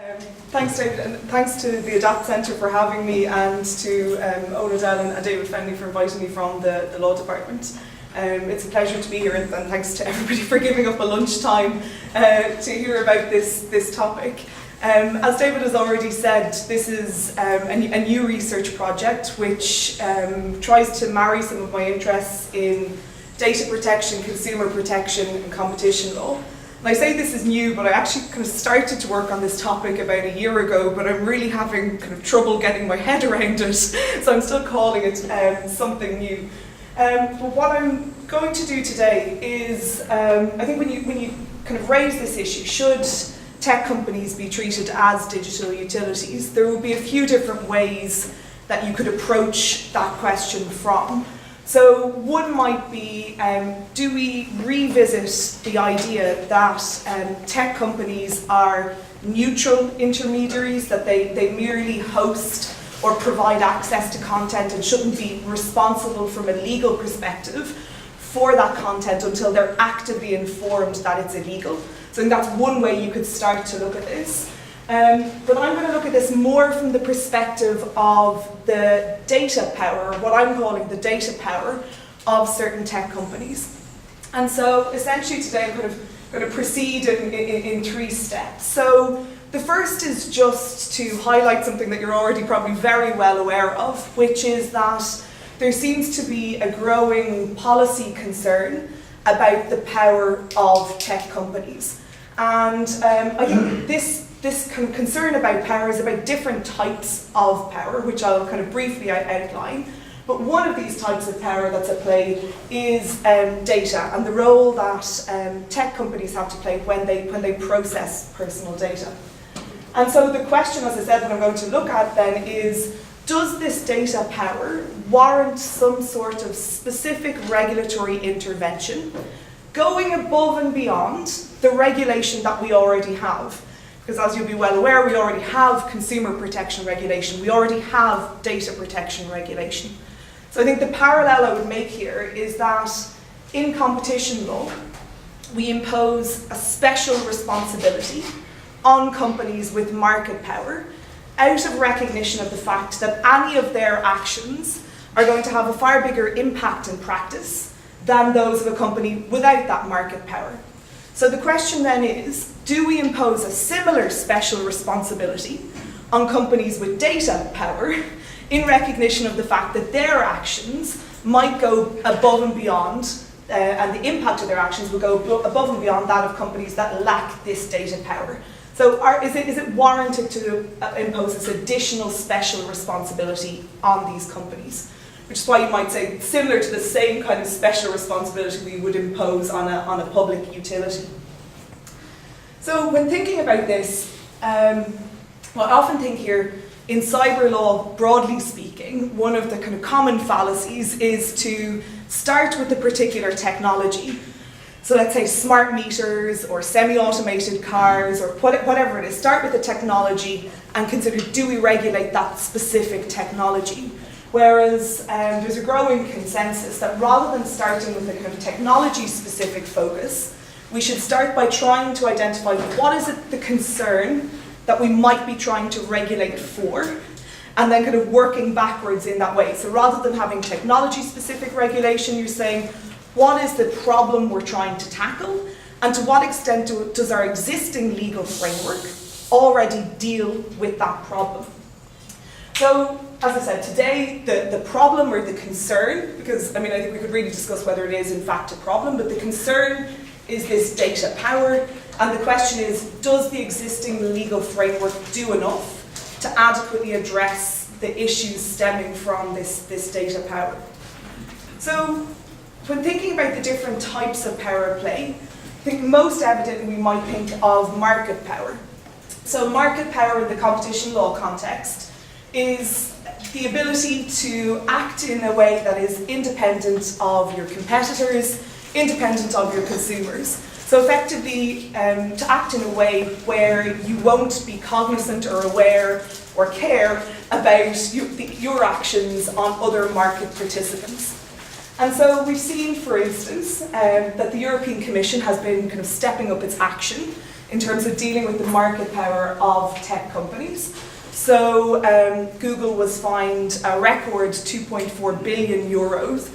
Thanks, David, and thanks to the Adapt Centre for having me, and to Orla Lynskey and David Fenley for inviting me from the Law Department. It's a pleasure to be here, and thanks to everybody for giving up a lunchtime to hear about this topic. As David has already said, this is a new research project which tries to marry some of my interests in data protection, consumer protection and competition law. And I say this is new, but I actually kind of started to work on this topic about a year ago, but I'm really having kind of trouble getting my head around it, so I'm still calling it something new. But what I'm going to do today is, I think when you kind of raise this issue, should tech companies be treated as digital utilities, there will be a few different ways that you could approach that question from. So one might be, do we revisit the idea that tech companies are neutral intermediaries, that they merely host or provide access to content and shouldn't be responsible from a legal perspective for that content until they're actively informed that it's illegal? So I think that's one way you could start to look at this. But I'm going to look at this more from the perspective of the data power, what I'm calling the data power of certain tech companies. And so essentially today I'm going to proceed in three steps. So the first is just to highlight something that you're already probably very well aware of, which is that there seems to be a growing policy concern about the power of tech companies. And I think this kind of concern about power is about different types of power, which I'll kind of briefly outline. But one of these types of power that's at play is data, and the role that tech companies have to play when they process personal data. And so the question, as I said, that I'm going to look at then is, does this data power warrant some sort of specific regulatory intervention going above and beyond the regulation that we already have? Because as you'll be well aware, we already have consumer protection regulation, we already have data protection regulation. So I think the parallel I would make here is that in competition law, we impose a special responsibility on companies with market power out of recognition of the fact that any of their actions are going to have a far bigger impact in practice than those of a company without that market power. So the question then is, do we impose a similar special responsibility on companies with data power in recognition of the fact that their actions might go above and beyond, and the impact of their actions will go above and beyond that of companies that lack this data power? So is it warranted to impose this additional special responsibility on these companies? Which is why you might say similar to the same kind of special responsibility we would impose on a public utility. So when thinking about this, well, I often think here in cyber law, broadly speaking, one of the kind of common fallacies is to start with the particular technology. So let's say smart meters or semi-automated cars or whatever it is, start with the technology and consider, do we regulate that specific technology? Whereas there's a growing consensus that rather than starting with a kind of technology-specific focus, we should start by trying to identify what is it the concern that we might be trying to regulate for, and then kind of working backwards in that way. So rather than having technology-specific regulation, you're saying, what is the problem we're trying to tackle, and to what extent does our existing legal framework already deal with that problem? So, as I said, today the problem or the concern, because I think we could really discuss whether it is in fact a problem, but the concern is this data power, and the question is, does the existing legal framework do enough to adequately address the issues stemming from this data power? So, when thinking about the different types of power at play, I think most evidently we might think of market power. So market power in the competition law context is the ability to act in a way that is independent of your competitors, independent of your consumers. So effectively, to act in a way where you won't be cognizant or aware or care about your actions on other market participants. And so we've seen, for instance, that the European Commission has been kind of stepping up its action in terms of dealing with the market power of tech companies. So Google was fined a record 2.4 billion euros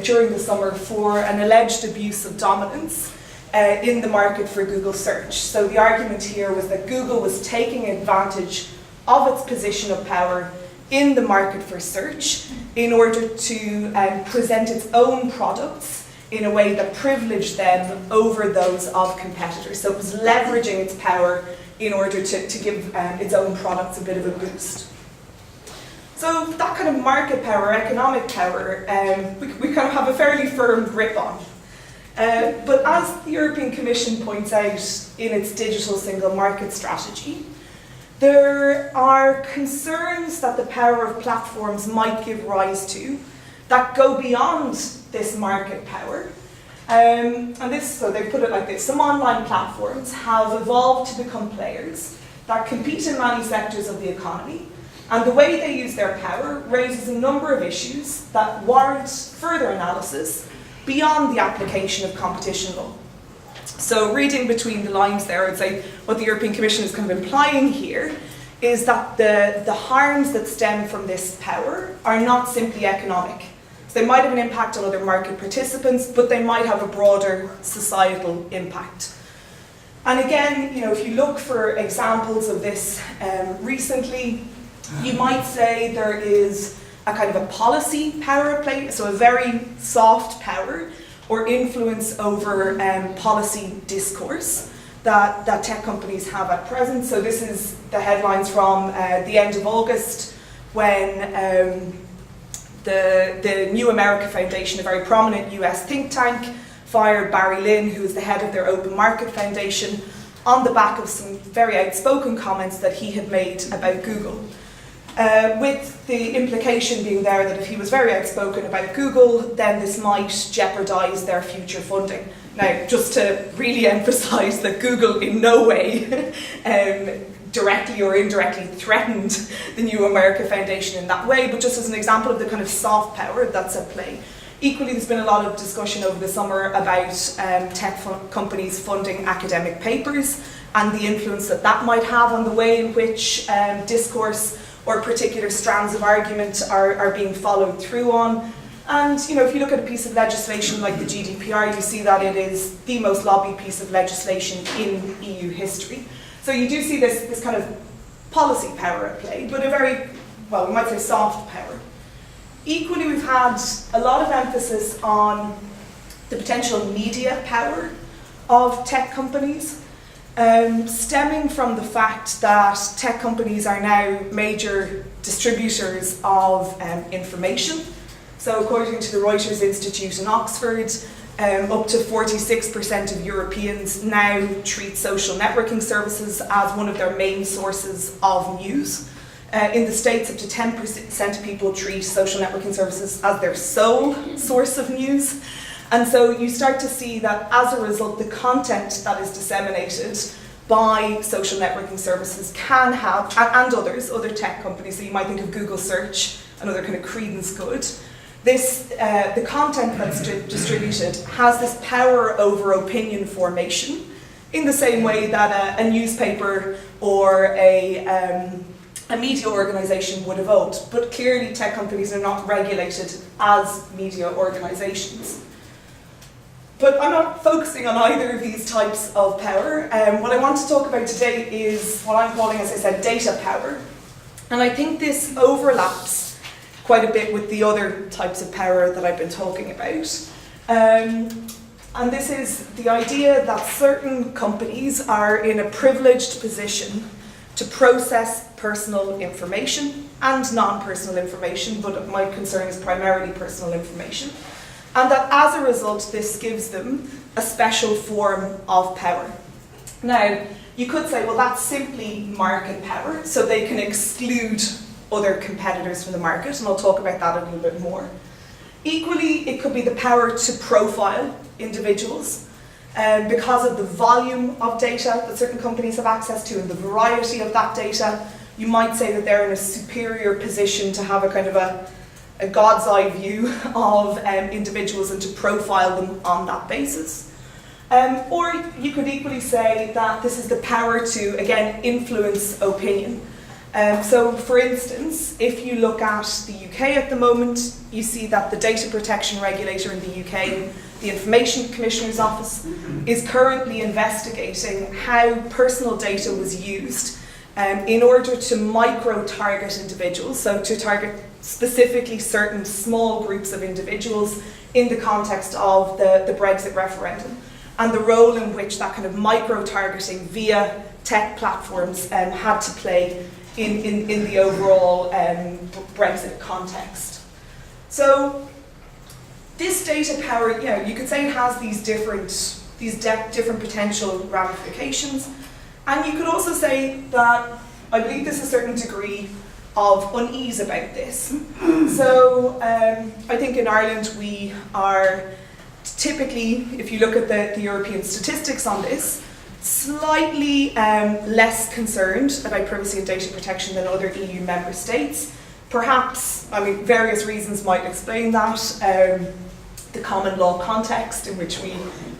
during the summer for an alleged abuse of dominance in the market for Google search. So the argument here was that Google was taking advantage of its position of power in the market for search in order to present its own products in a way that privileged them over those of competitors. So it was leveraging its power in order to give its own products a bit of a boost. So that kind of market power, economic power, we kind of have a fairly firm grip on. But as the European Commission points out in its digital single market strategy, there are concerns that the power of platforms might give rise to that go beyond this market power. So they put it like this: some online platforms have evolved to become players that compete in many sectors of the economy, and the way they use their power raises a number of issues that warrant further analysis beyond the application of competition law. So reading between the lines there, I'd say what the European Commission is kind of implying here is that the harms that stem from this power are not simply economic. So they might have an impact on other market participants, but they might have a broader societal impact. And again, if you look for examples of this recently, you might say there is a kind of a policy power at play, so a very soft power or influence over policy discourse that tech companies have at present. So this is the headlines from the end of August, when the New America Foundation, a very prominent US think tank, fired Barry Lynn, who is the head of their Open Market Foundation, on the back of some very outspoken comments that he had made about Google. With the implication being there that if he was very outspoken about Google, then this might jeopardise their future funding. Now, just to really emphasise that Google in no way directly or indirectly threatened the New America Foundation in that way, but just as an example of the kind of soft power that's at play. Equally, there's been a lot of discussion over the summer about tech companies funding academic papers and the influence that might have on the way in which discourse or particular strands of argument are being followed through on. And if you look at a piece of legislation like the GDPR, you see that it is the most lobbied piece of legislation in EU history. So you do see this kind of policy power at play, but a very, well, we might say soft power. Equally, we've had a lot of emphasis on the potential media power of tech companies, stemming from the fact that tech companies are now major distributors of information. So according to the Reuters Institute in Oxford, up to 46% of Europeans now treat social networking services as one of their main sources of news. In the States, up to 10% of people treat social networking services as their sole source of news. And so you start to see that as a result, the content that is disseminated by social networking services can have, and other tech companies, so you might think of Google Search, another kind of credence good. The content that's distributed has this power over opinion formation in the same way that a newspaper or a media organisation would vote. But clearly tech companies are not regulated as media organisations. But I'm not focusing on either of these types of power. What I want to talk about today is what I'm calling, as I said, data power. And I think this overlaps quite a bit with the other types of power that I've been talking about. And this is the idea that certain companies are in a privileged position to process personal information and non-personal information, but my concern is primarily personal information. And that as a result, this gives them a special form of power. Now, you could say, well, that's simply market power, so they can exclude other competitors from the market, and I'll talk about that a little bit more. Equally, it could be the power to profile individuals because of the volume of data that certain companies have access to and the variety of that data. You might say that they're in a superior position to have a kind of a God's eye view of individuals and to profile them on that basis. Or you could equally say that this is the power to, again, influence opinion. So, for instance, if you look at the UK at the moment, you see that the data protection regulator in the UK, the Information Commissioner's Office, is currently investigating how personal data was used in order to micro-target individuals, so to target specifically certain small groups of individuals in the context of the Brexit referendum, and the role in which that kind of micro-targeting via tech platforms had to play in the overall Brexit context. So this data power, you could say it has these different potential ramifications, and you could also say that I believe there's a certain degree of unease about this. So I think in Ireland we are typically, if you look at the European statistics on this, slightly less concerned about privacy and data protection than other EU member states. Perhaps, various reasons might explain that. The common law context in which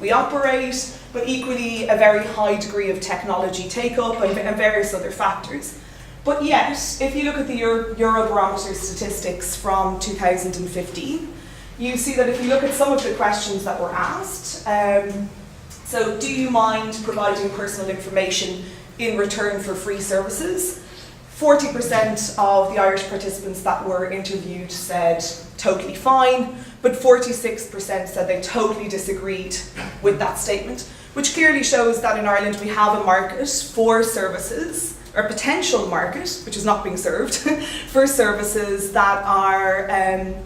we operate, but equally a very high degree of technology take-up and various other factors. But yet, if you look at the Eurobarometer statistics from 2015, you see that if you look at some of the questions that were asked, so do you mind providing personal information in return for free services? 40% of the Irish participants that were interviewed said totally fine, but 46% said they totally disagreed with that statement, which clearly shows that in Ireland we have a market for services, or a potential market, which is not being served, for services that are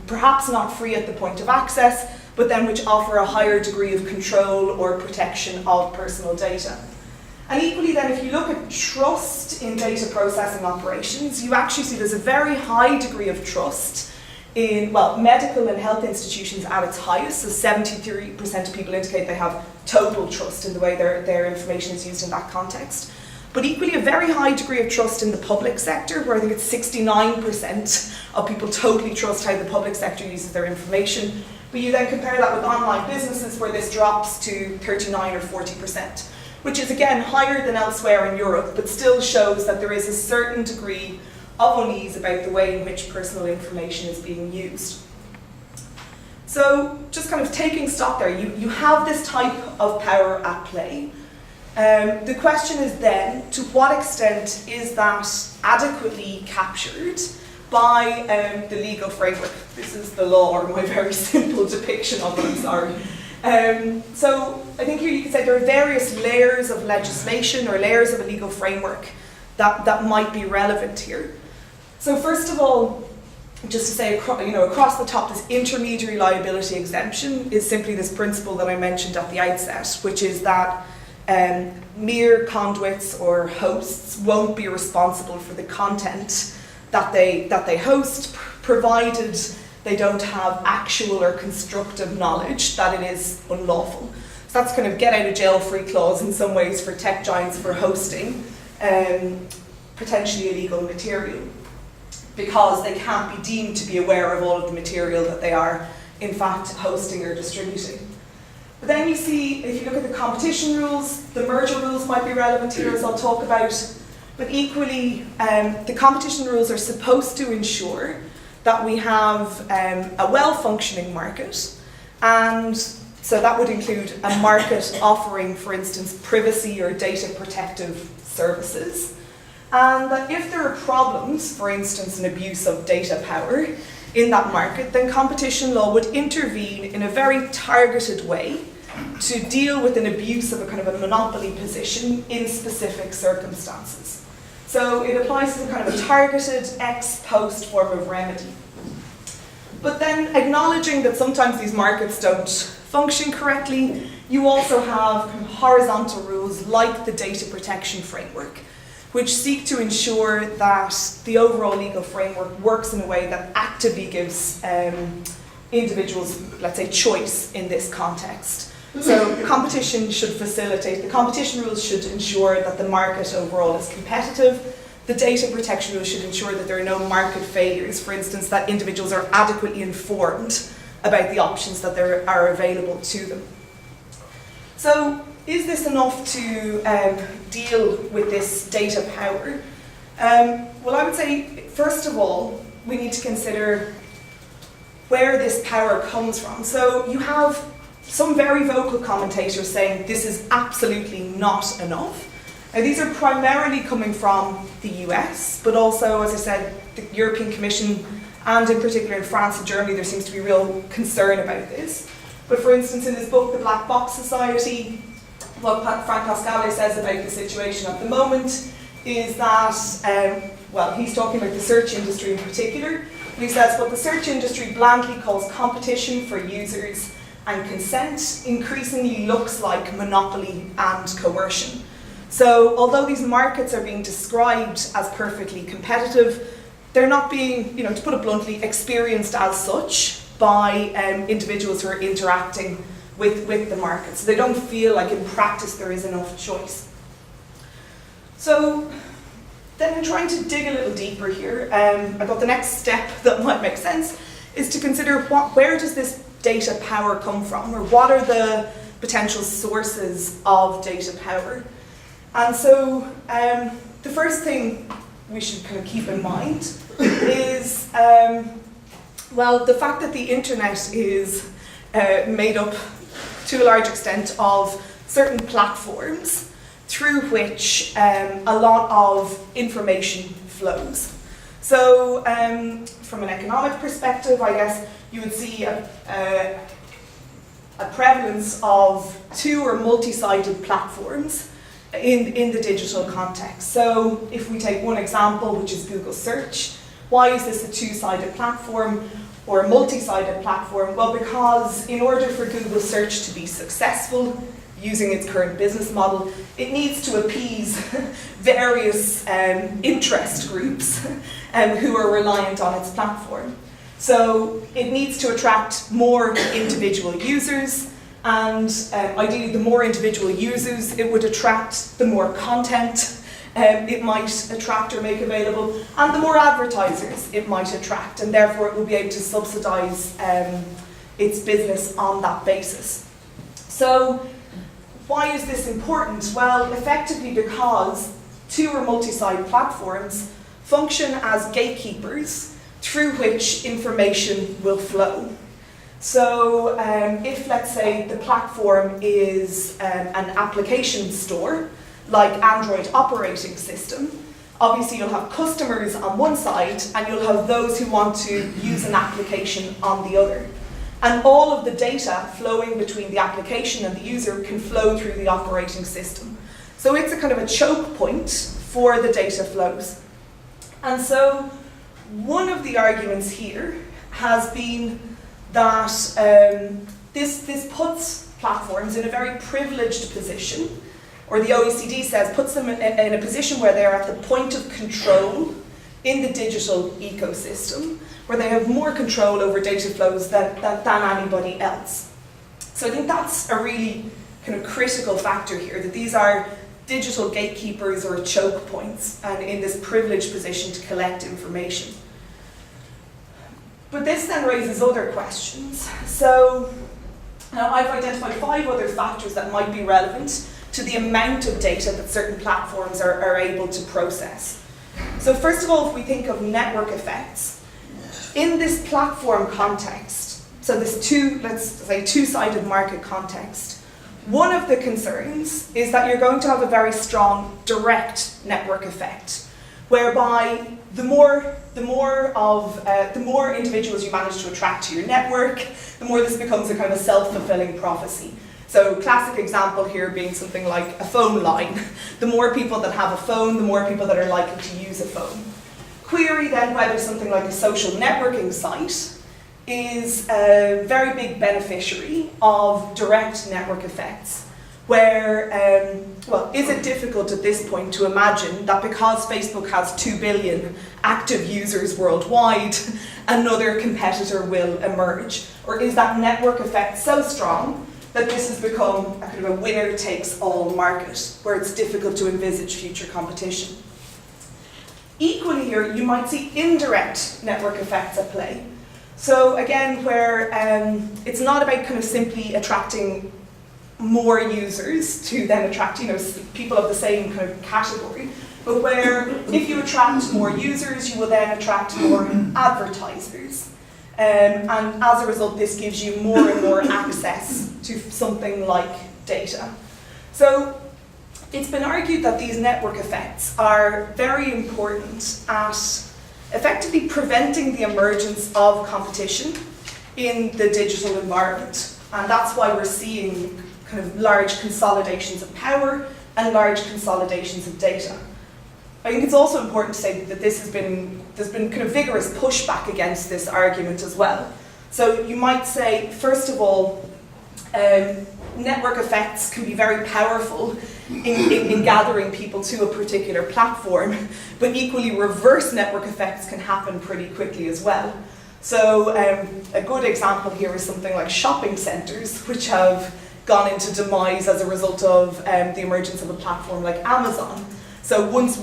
perhaps not free at the point of access, but then which offer a higher degree of control or protection of personal data. And equally then, if you look at trust in data processing operations, you actually see there's a very high degree of trust in, medical and health institutions at its highest, so 73% of people indicate they have total trust in the way their information is used in that context. But equally a very high degree of trust in the public sector, where I think it's 69% of people totally trust how the public sector uses their information. But you then compare that with online businesses, where this drops to 39 or 40%, which is again higher than elsewhere in Europe, but still shows that there is a certain degree of unease about the way in which personal information is being used. So just kind of taking stock there, you have this type of power at play. The question is then, to what extent is that adequately captured by the legal framework? This is the law, or my very simple depiction of it, I'm sorry. So I think here you could say there are various layers of legislation or layers of a legal framework that might be relevant here. So first of all, just to say, across the top, this intermediary liability exemption is simply this principle that I mentioned at the outset, which is that mere conduits or hosts won't be responsible for the content that they host, provided they don't have actual or constructive knowledge that it is unlawful. So that's kind of get out of jail free clause in some ways for tech giants for hosting potentially illegal material, because they can't be deemed to be aware of all of the material that they are in fact hosting or distributing. But then you see, if you look at the competition rules, the merger rules might be relevant here, as I'll talk about. But equally, the competition rules are supposed to ensure that we have a well-functioning market, and so that would include a market offering, for instance, privacy or data protective services. And that if there are problems, for instance, an abuse of data power in that market, then competition law would intervene in a very targeted way to deal with an abuse of a kind of a monopoly position in specific circumstances. So it applies as a kind of a targeted ex-post form of remedy. But then acknowledging that sometimes these markets don't function correctly, you also have kind of horizontal rules like the data protection framework, which seek to ensure that the overall legal framework works in a way that actively gives individuals, let's say, choice in this context. So competition should facilitate, the competition rules should ensure that the market overall is competitive. The data protection rules should ensure that there are no market failures, for instance, that individuals are adequately informed about the options that are available to them. So is this enough to deal with this data power? Well, I would say, first of all, we need to consider where this power comes from. So you have some very vocal commentators saying this is absolutely not enough. Now, these are primarily coming from the US, but also, as I said, the European Commission, and in particular in France and Germany, there seems to be real concern about this. But for instance, in his book, The Black Box Society, what Frank Pasquale says about the situation at the moment is that, well, he's talking about the search industry in particular, but he says what the search industry blandly calls competition for users and consent increasingly looks like monopoly and coercion. So although these markets are being described as perfectly competitive, they're not being, to put it bluntly, experienced as such by individuals who are interacting with the market. So they don't feel like in practice there is enough choice. So then in trying to dig a little deeper here, I thought the next step that might make sense is to consider where does this data power come from, or what are the potential sources of data power. And so the first thing we should kind of keep in mind is, well, the fact that the internet is made up to a large extent of certain platforms through which a lot of information flows. So from an economic perspective, I guess you would see a prevalence of two or multi-sided platforms in the digital context. So if we take one example, which is Google Search, why is this a two-sided platform or a multi-sided platform? Well, because in order for Google Search to be successful using its current business model, it needs to appease various interest groups who are reliant on its platform. So it needs to attract more individual users, and ideally the more individual users it would attract, the more content it might attract or make available, and the more advertisers it might attract, and therefore it will be able to subsidize its business on that basis. So why is this important? Well, effectively because two or multi-site platforms function as gatekeepers through which information will flow. So if, let's say, the platform is an application store, like Android operating system, obviously you'll have customers on one side and you'll have those who want to use an application on the other. And all of the data flowing between the application and the user can flow through the operating system. So it's a kind of a choke point for the data flows. And so one of the arguments here has been that this puts platforms in a very privileged position, or the OECD says puts them in a position where they're at the point of control in the digital ecosystem, where they have more control over data flows than anybody else. So I think that's a really kind of critical factor here, that these are digital gatekeepers or choke points and in this privileged position to collect information. But this then raises other questions. So now I've identified 5 other factors that might be relevant to the amount of data that certain platforms are able to process. So first of all, if we think of network effects, in this platform context, so this let's say two-sided market context, one of the concerns is that you're going to have a very strong direct network effect, whereby the more individuals you manage to attract to your network, the more this becomes a kind of self-fulfilling prophecy. So classic example here being something like a phone line. The more people that have a phone, the more people that are likely to use a phone. Query then whether something like a social networking site is a very big beneficiary of direct network effects, where, well, is it difficult at this point to imagine that because Facebook has 2 billion active users worldwide, another competitor will emerge? Or is that network effect so strong that this has become a kind of a winner-takes-all market, where it's difficult to envisage future competition? Equally here, you might see indirect network effects at play. So again, where it's not about kind of simply attracting more users to then attract, people of the same kind of category, but where if you attract more users, you will then attract more advertisers. And as a result, this gives you more and more access to something like data. So it's been argued that these network effects are very important at effectively preventing the emergence of competition in the digital environment. And that's why we're seeing kind of large consolidations of power and large consolidations of data. I think it's also important to say that there's been kind of vigorous pushback against this argument as well. So you might say, first of all, network effects can be very powerful in gathering people to a particular platform, but equally reverse network effects can happen pretty quickly as well. So a good example here is something like shopping centres, which have gone into demise as a result of the emergence of a platform like Amazon. So once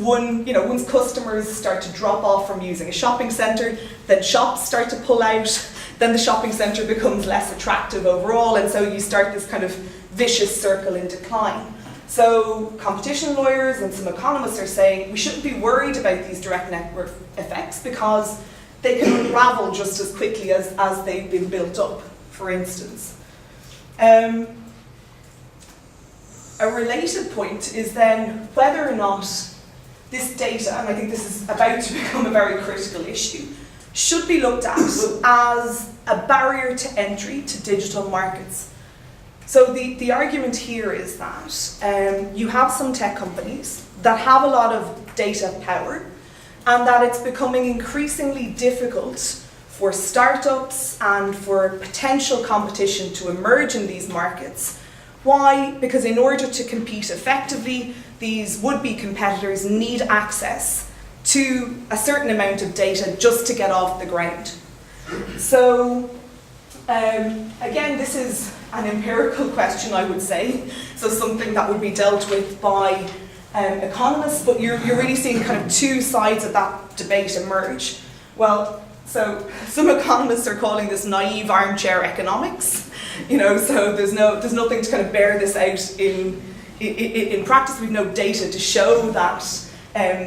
customers start to drop off from using a shopping centre, then shops start to pull out, then the shopping centre becomes less attractive overall, and so you start this kind of vicious circle in decline. So competition lawyers and some economists are saying we shouldn't be worried about these direct network effects because they can unravel just as quickly as they've been built up, for instance. A related point is then whether or not this data, and I think this is about to become a very critical issue, should be looked at as a barrier to entry to digital markets. So the argument here is that you have some tech companies that have a lot of data power, and that it's becoming increasingly difficult for startups and for potential competition to emerge in these markets. Why? Because in order to compete effectively, these would-be competitors need access to a certain amount of data just to get off the ground. So, again, this is an empirical question, I would say, so something that would be dealt with by economists, but you're really seeing kind of two sides of that debate emerge. Well, so some economists are calling this naive armchair economics, so there's nothing to kind of bear this out in practice. We've no data to show that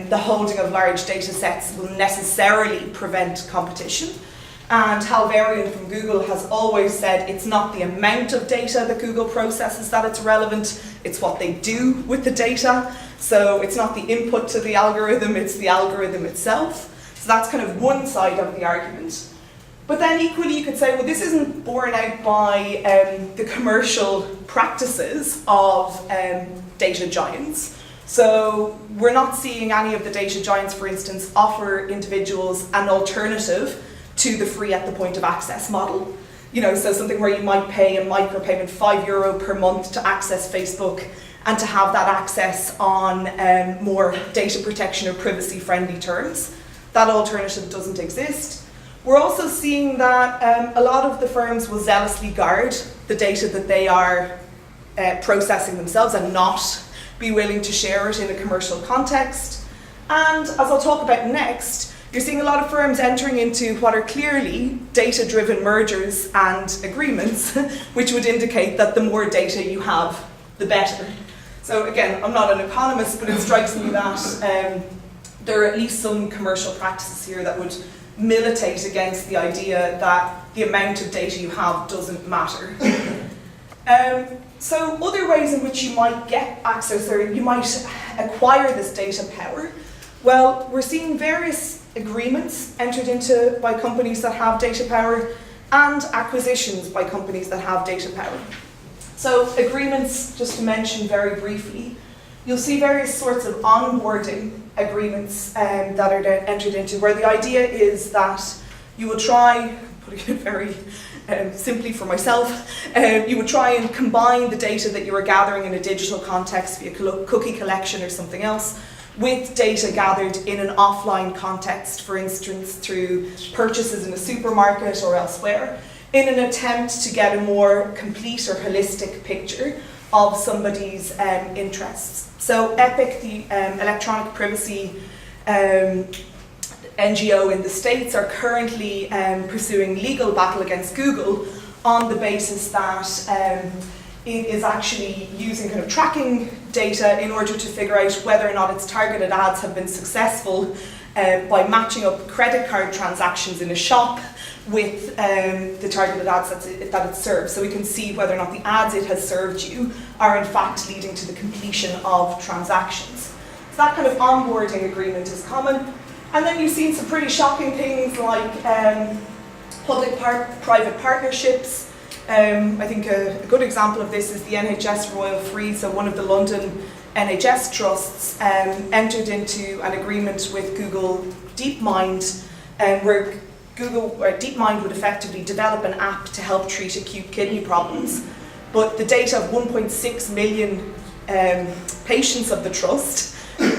the holding of large data sets will necessarily prevent competition. And Hal Varian from Google has always said it's not the amount of data that Google processes that it's relevant, it's what they do with the data. So it's not the input to the algorithm, it's the algorithm itself. So that's kind of one side of the argument. But then equally you could say, well, this isn't borne out by the commercial practices of data giants. So we're not seeing any of the data giants, for instance, offer individuals an alternative to the free at the point of access model. So something where you might pay a micropayment, €5 per month to access Facebook and to have that access on more data protection or privacy friendly terms. That alternative doesn't exist. We're also seeing that a lot of the firms will zealously guard the data that they are processing themselves and not be willing to share it in a commercial context. And as I'll talk about next, you're seeing a lot of firms entering into what are clearly data-driven mergers and agreements, which would indicate that the more data you have, the better. So again, I'm not an economist, but it strikes me that there are at least some commercial practices here that would militate against the idea that the amount of data you have doesn't matter. So other ways in which you might get access or you might acquire this data power, well, we're seeing various agreements entered into by companies that have data power and acquisitions by companies that have data power. So agreements, just to mention very briefly, you'll see various sorts of onboarding agreements that are entered into, where the idea is that you will try, putting it very simply for myself, you would try and combine the data that you are gathering in a digital context via cookie collection or something else with data gathered in an offline context, for instance through purchases in a supermarket or elsewhere, in an attempt to get a more complete or holistic picture of somebody's interests. So EPIC, the electronic privacy NGO in the States, are currently pursuing legal battle against Google on the basis that it is actually using kind of tracking data in order to figure out whether or not its targeted ads have been successful by matching up credit card transactions in a shop with the targeted ads that it serves. So we can see whether or not the ads it has served you are in fact leading to the completion of transactions. So that kind of onboarding agreement is common. And then you've seen some pretty shocking things like public-private partnerships. I think a good example of this is the NHS Royal Free, so one of the London NHS trusts entered into an agreement with Google DeepMind, where DeepMind would effectively develop an app to help treat acute kidney problems. But the data of 1.6 million patients of the trust,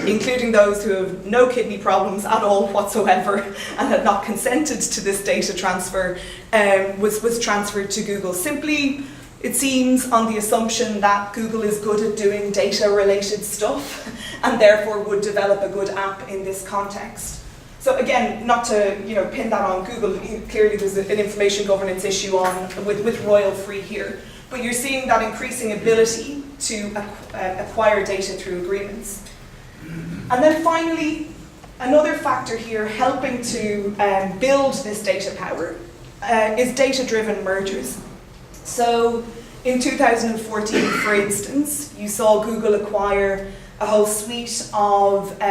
including those who have no kidney problems at all whatsoever and had not consented to this data transfer, was transferred to Google. Simply, it seems, on the assumption that Google is good at doing data-related stuff and therefore would develop a good app in this context. So again, not to pin that on Google, clearly there's an information governance issue with Royal Free here, but you're seeing that increasing ability to acquire data through agreements. And then finally, another factor here helping to build this data power is data-driven mergers. So in 2014, for instance, you saw Google acquire a whole suite of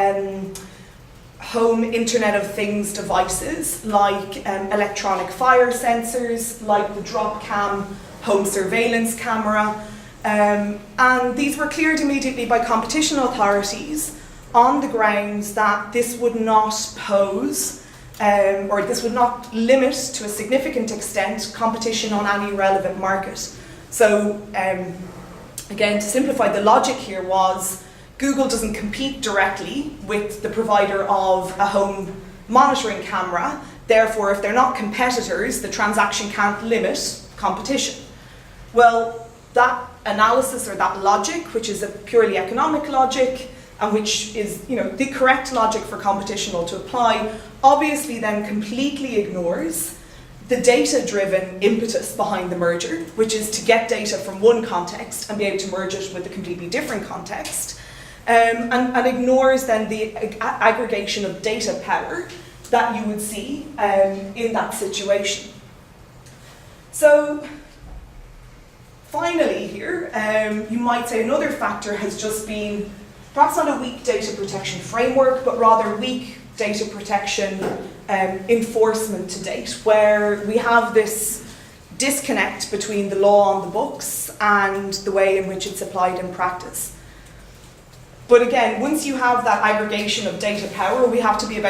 home Internet of Things devices, like electronic fire sensors, like the DropCam home surveillance camera, and these were cleared immediately by competition authorities on the grounds that this would not pose, or this would not limit to a significant extent competition on any relevant market. So again, to simplify, the logic here was Google doesn't compete directly with the provider of a home monitoring camera, therefore if they're not competitors, the transaction can't limit competition. Well, that analysis or that logic, which is a purely economic logic, and which is the correct logic for competition law to apply, obviously then completely ignores the data-driven impetus behind the merger, which is to get data from one context and be able to merge it with a completely different context, and ignores then the aggregation of data power that you would see in that situation. So finally here, you might say another factor has just been perhaps not a weak data protection framework, but rather weak data protection enforcement to date, where we have this disconnect between the law on the books and the way in which it's applied in practice. But again, once you have that aggregation of data power, we have to be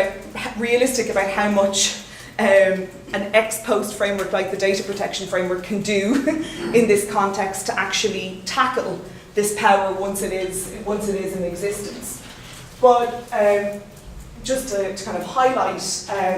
realistic about how much an ex-post framework like the data protection framework can do in this context to actually tackle this power once it is in existence. But just to kind of highlight,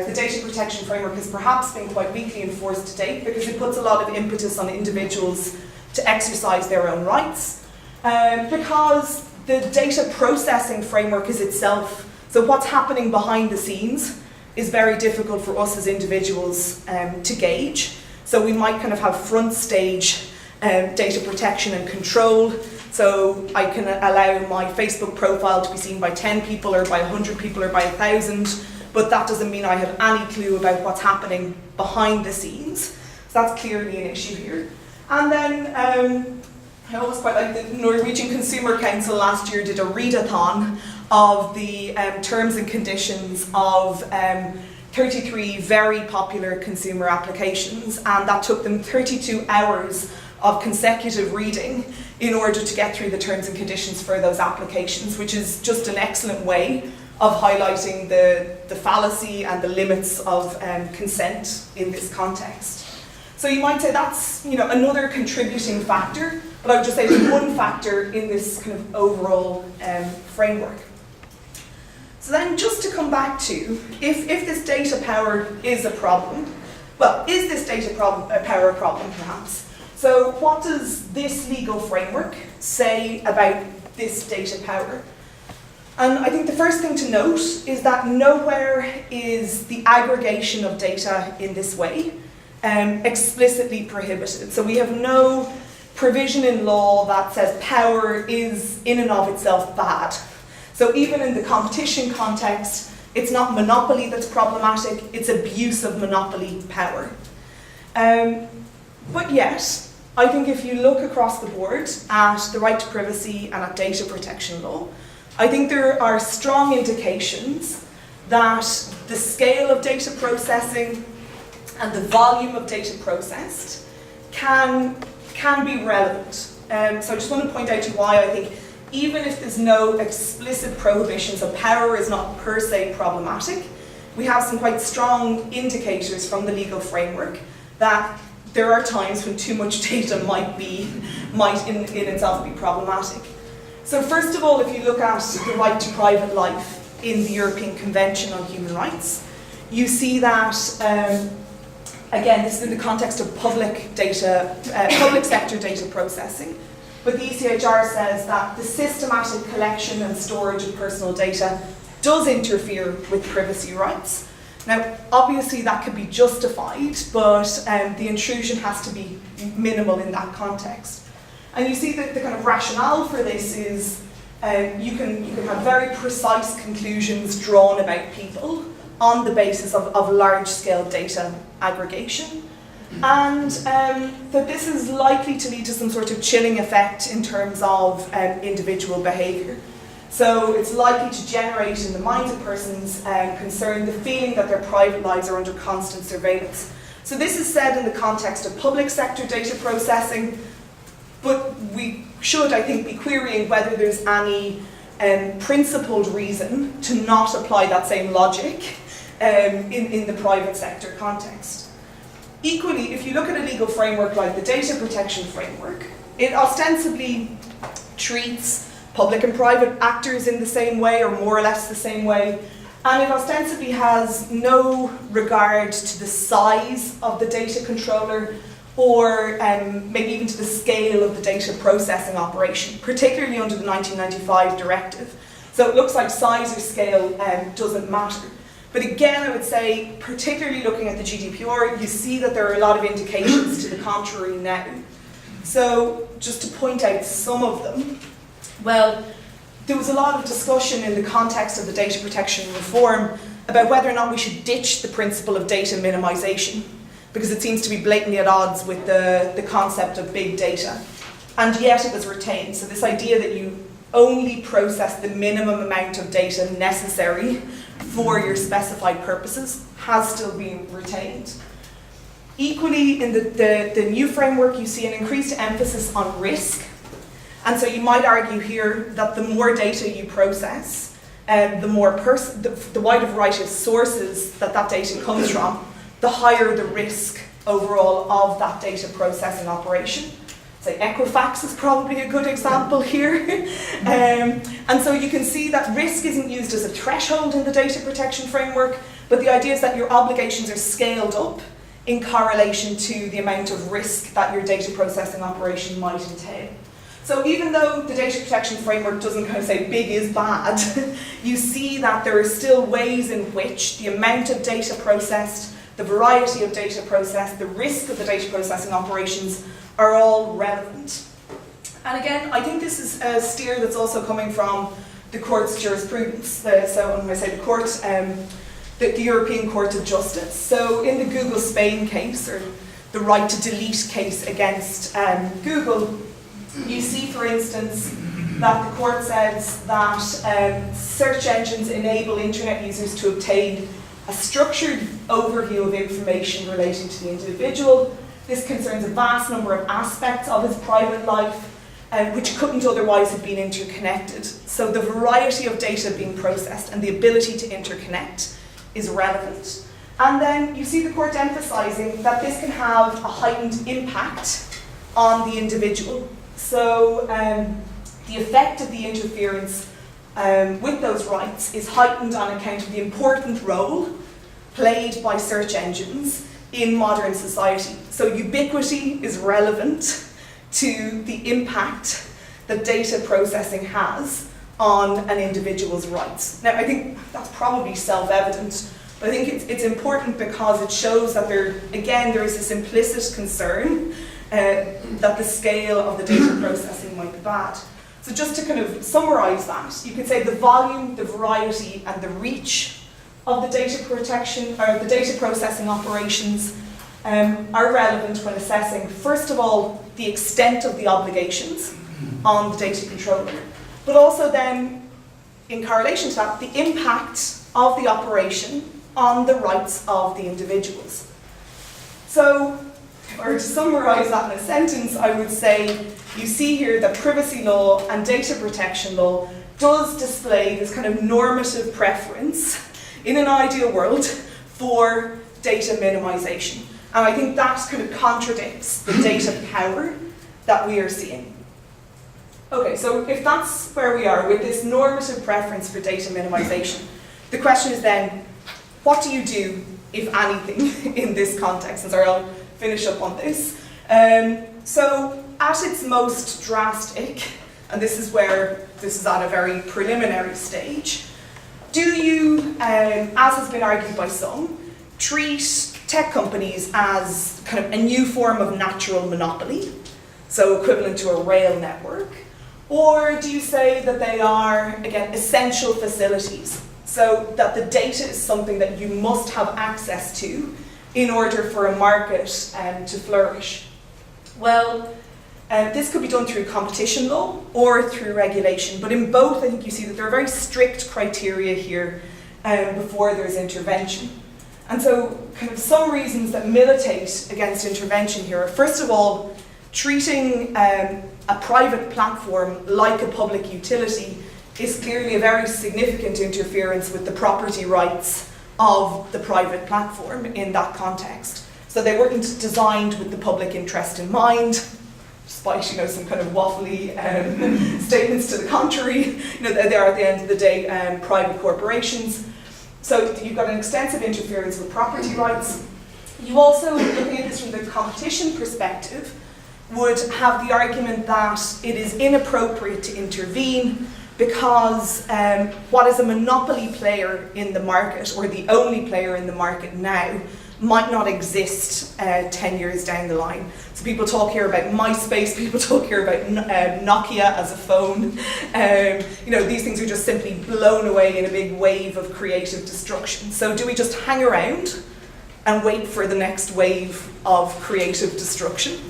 the data protection framework has perhaps been quite weakly enforced to date because it puts a lot of impetus on individuals to exercise their own rights. Because the data processing framework is itself, so what's happening behind the scenes is very difficult for us as individuals to gauge. So we might kind of have front stage data protection and control. So I can allow my Facebook profile to be seen by 10 people or by 100 people or by 1,000, but that doesn't mean I have any clue about what's happening behind the scenes. So that's clearly an issue here. And then I always quite like the Norwegian Consumer Council last year did a readathon of the terms and conditions of 33 very popular consumer applications, and that took them 32 hours of consecutive reading in order to get through the terms and conditions for those applications, which is just an excellent way of highlighting the fallacy and the limits of consent in this context. So you might say that's another contributing factor, but I would just say it's one factor in this kind of overall framework. So then just to come back to, if this data power is a problem, well, is this data power a problem perhaps? So what does this legal framework say about this data power? And I think the first thing to note is that nowhere is the aggregation of data in this way explicitly prohibited. So we have no provision in law that says power is in and of itself bad. So even in the competition context, it's not monopoly that's problematic, it's abuse of monopoly power. But yet, I think if you look across the board at the right to privacy and at data protection law, I think there are strong indications that the scale of data processing and the volume of data processed can be relevant. So I just want to point out to you why I think even if there's no explicit prohibition, so power is not per se problematic, we have some quite strong indicators from the legal framework that there are times when too much data might in itself be problematic. So first of all, if you look at the right to private life in the European Convention on Human Rights, you see that, again, this is in the context of public sector data processing, but the ECHR says that the systematic collection and storage of personal data does interfere with privacy rights. Now, obviously that could be justified, but the intrusion has to be minimal in that context. And you see that the kind of rationale for this is you can have very precise conclusions drawn about people on the basis of large-scale data aggregation, and that this is likely to lead to some sort of chilling effect in terms of individual behaviour. So it's likely to generate in the minds of persons concerned the feeling that their private lives are under constant surveillance. So this is said in the context of public sector data processing, but we should, I think, be querying whether there's any principled reason to not apply that same logic in the private sector context. Equally, if you look at a legal framework like the data protection framework, it ostensibly treats public and private actors in the same way, or more or less the same way, and it ostensibly has no regard to the size of the data controller or maybe even to the scale of the data processing operation, particularly under the 1995 directive. So it looks like size or scale doesn't matter. But again, I would say, particularly looking at the GDPR, you see that there are a lot of indications to the contrary now. So just to point out some of them, well, there was a lot of discussion in the context of the data protection reform about whether or not we should ditch the principle of data minimization, because it seems to be blatantly at odds with the concept of big data. And yet it was retained. So this idea that you only process the minimum amount of data necessary for your specified purposes has still been retained. Equally, in the new framework, you see an increased emphasis on risk. And so you might argue here that the more data you process, the wider variety of sources that data comes from, the higher the risk overall of that data processing operation. So Equifax is probably a good example here. And so you can see that risk isn't used as a threshold in the data protection framework, but the idea is that your obligations are scaled up in correlation to the amount of risk that your data processing operation might entail. So even though the data protection framework doesn't kind of say big is bad, you see that there are still ways in which the amount of data processed, the variety of data processed, the risk of the data processing operations are all relevant. And again, I think this is a steer that's also coming from the court's jurisprudence. So when I say the court, the European Court of Justice. So in the Google Spain case, or the right to delete case against Google, you see, for instance, that the court says that search engines enable internet users to obtain a structured overview of information relating to the individual. This concerns a vast number of aspects of his private life, which couldn't otherwise have been interconnected. So the variety of data being processed and the ability to interconnect is relevant. And then you see the court emphasising that this can have a heightened impact on the individual. So the effect of the interference with those rights is heightened on account of the important role played by search engines in modern society. So ubiquity is relevant to the impact that data processing has on an individual's rights. Now, I think that's probably self-evident, but I think it's important because it shows that there is this implicit concern that the scale of the data processing might be bad. So just to kind of summarise that, you could say the volume, the variety, and the reach of the data protection or the data processing operations are relevant when assessing, first of all, the extent of the obligations on the data controller, but also then, in correlation to that, the impact of the operation on the rights of the individuals. So, or to summarise that in a sentence, I would say you see here that privacy law and data protection law does display this kind of normative preference in an ideal world for data minimisation. And I think that kind of contradicts the data power that we are seeing. Okay, so if that's where we are with this normative preference for data minimisation, the question is then, what do you do, if anything, in this context? And so I'll finish up on this. So at its most drastic, and this is at a very preliminary stage, do you, as has been argued by some, treat tech companies as kind of a new form of natural monopoly, so equivalent to a rail network? Or do you say that they are, again, essential facilities, so that the data is something that you must have access to in order for a market to flourish? Well, this could be done through competition law or through regulation, but in both I think you see that there are very strict criteria here before there's intervention. And so kind of some reasons that militate against intervention here are, first of all, treating a private platform like a public utility is clearly a very significant interference with the property rights of the private platform in that context. So they weren't designed with the public interest in mind, despite some kind of waffly statements to the contrary. They are at the end of the day private corporations. So you've got an extensive interference with property rights. You also, looking at this from the competition perspective, would have the argument that it is inappropriate to intervene because what is a monopoly player in the market, or the only player in the market now, might not exist 10 years down the line. So people talk here about MySpace, people talk here about Nokia as a phone. These things are just simply blown away in a big wave of creative destruction. So do we just hang around and wait for the next wave of creative destruction?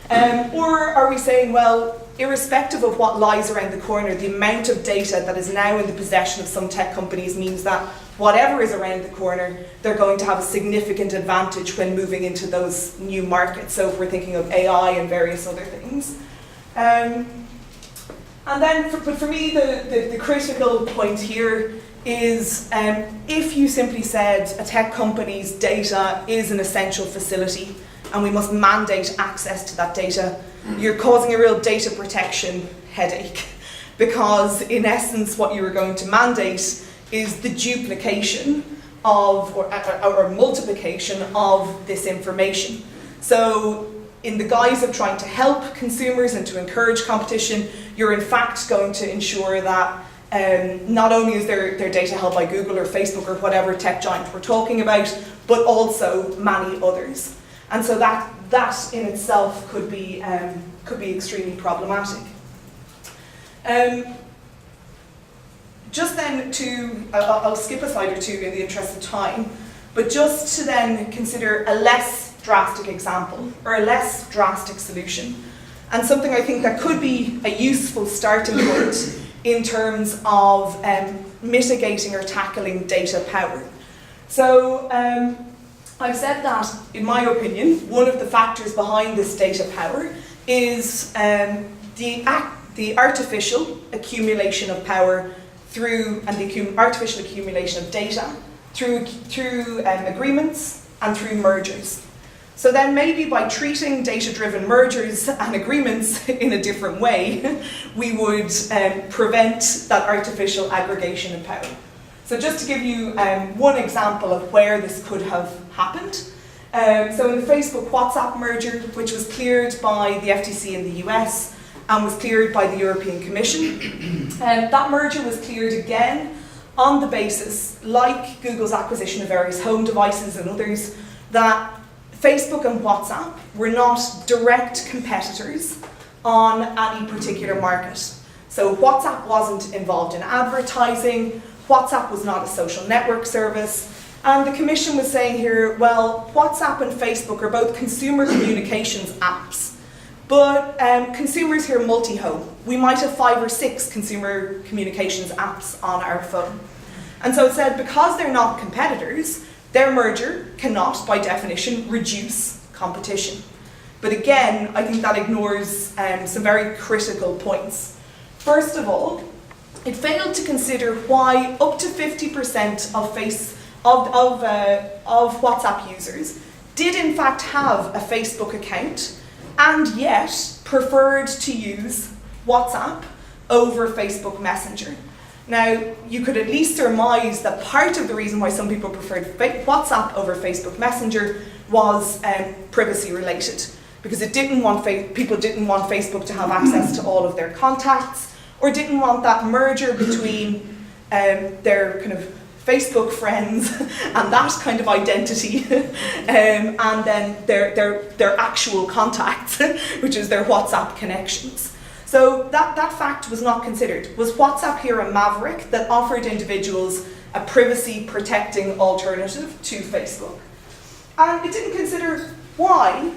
Or are we saying, well, irrespective of what lies around the corner, the amount of data that is now in the possession of some tech companies means that whatever is around the corner, they're going to have a significant advantage when moving into those new markets. So if we're thinking of AI and various other things. And then for me, the critical point here is if you simply said a tech company's data is an essential facility and we must mandate access to that data, you're causing a real data protection headache, because in essence what you are going to mandate is the duplication of or multiplication of this information. So in the guise of trying to help consumers and to encourage competition, you're in fact going to ensure that not only is their data held by Google or Facebook or whatever tech giant we're talking about, but also many others. And so that in itself could be extremely problematic. Just then I'll skip a slide or two in the interest of time, but just to then consider a less drastic example or a less drastic solution, and something I think that could be a useful starting point in terms of mitigating or tackling data power. So I've said that, in my opinion, one of the factors behind this data power is the artificial accumulation of power and the artificial accumulation of data through agreements and through mergers. So then maybe by treating data-driven mergers and agreements in a different way, we would prevent that artificial aggregation of power. So just to give you one example of where this could have happened. So in the Facebook-WhatsApp merger, which was cleared by the FTC in the US and was cleared by the European Commission, that merger was cleared again on the basis, like Google's acquisition of various home devices and others, that Facebook and WhatsApp were not direct competitors on any particular market. So WhatsApp wasn't involved in advertising, WhatsApp was not a social network service, and the Commission was saying here, well, WhatsApp and Facebook are both consumer communications apps, but consumers here multi-home. We might have 5 or 6 consumer communications apps on our phone. And so it said, because they're not competitors, their merger cannot, by definition, reduce competition. But again, I think that ignores some very critical points. First of all, it failed to consider why up to 50% of WhatsApp users did in fact have a Facebook account and yet preferred to use WhatsApp over Facebook Messenger. Now, you could at least surmise that part of the reason why some people preferred WhatsApp over Facebook Messenger was privacy related, because people didn't want Facebook to have access to all of their contacts, or didn't want that merger between their kind of Facebook friends and that kind of identity and then their actual contacts, which is their WhatsApp connections. So that fact was not considered. Was WhatsApp here a maverick that offered individuals a privacy protecting alternative to Facebook? And it didn't consider why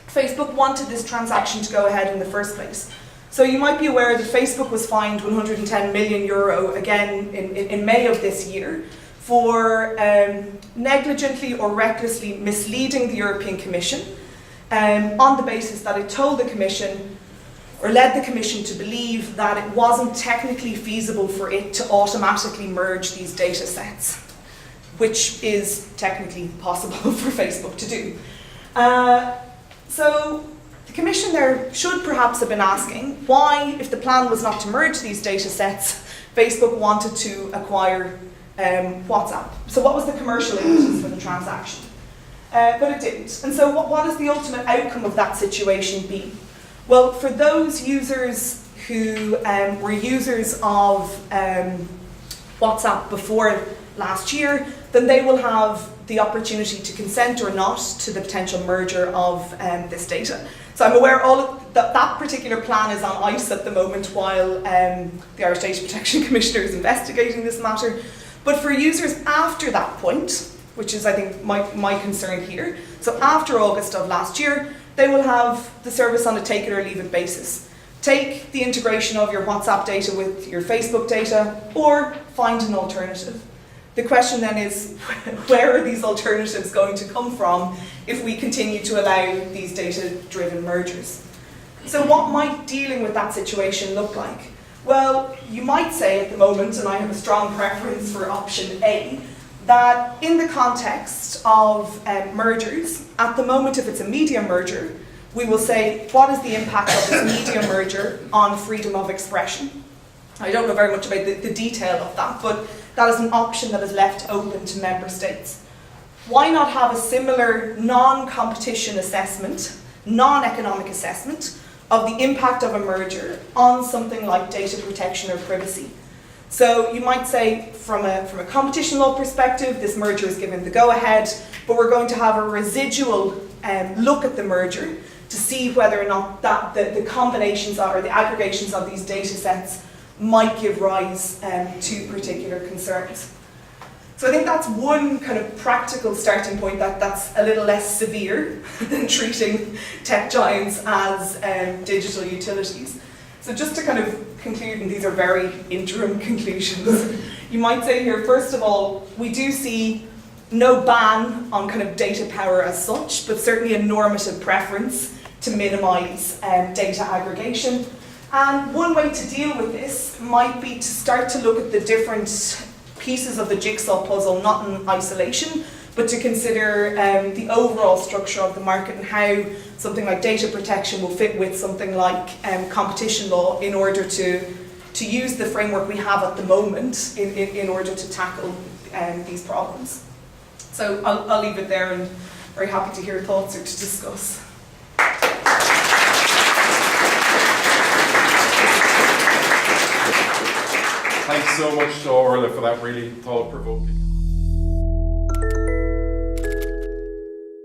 Facebook wanted this transaction to go ahead in the first place. So you might be aware that Facebook was fined €110 million again in May of this year for negligently or recklessly misleading the European Commission on the basis that it told the Commission or led the Commission to believe that it wasn't technically feasible for it to automatically merge these data sets, which is technically possible for Facebook to do. So the Commission there should perhaps have been asking why, if the plan was not to merge these data sets, Facebook wanted to acquire WhatsApp. So what was the commercial impetus for the transaction? But it didn't. And so what is the ultimate outcome of that situation be? Well, for those users who were users of WhatsApp before last year, then they will have the opportunity to consent or not to the potential merger of this data. So I'm aware that particular plan is on ice at the moment while the Irish Data Protection Commissioner is investigating this matter. But for users after that point, which is I think my concern here, so after August of last year, they will have the service on a take it or leave it basis. Take the integration of your WhatsApp data with your Facebook data, or find an alternative. The question then is, where are these alternatives going to come from if we continue to allow these data-driven mergers? So what might dealing with that situation look like? Well, you might say at the moment, and I have a strong preference for option A, that in the context of mergers, at the moment if it's a media merger, we will say, what is the impact of this media merger on freedom of expression? I don't know very much about the detail of that, but that is an option that is left open to member states. Why not have a similar non-competition assessment, non-economic assessment of the impact of a merger on something like data protection or privacy? So you might say, from a competition law perspective, this merger is given the go-ahead, but we're going to have a residual look at the merger to see whether or not that the combinations or the aggregations of these data sets might give rise to particular concerns. So I think that's one kind of practical starting point that's a little less severe than treating tech giants as digital utilities. So just to kind of conclude, and these are very interim conclusions, you might say here, first of all, we do see no ban on kind of data power as such, but certainly a normative preference to minimise data aggregation. And one way to deal with this might be to start to look at the different pieces of the jigsaw puzzle, not in isolation, but to consider the overall structure of the market and how something like data protection will fit with something like competition law in order to use the framework we have at the moment in order to tackle these problems. So I'll leave it there, and very happy to hear thoughts or to discuss. Thanks so much to Orla for that really thought-provoking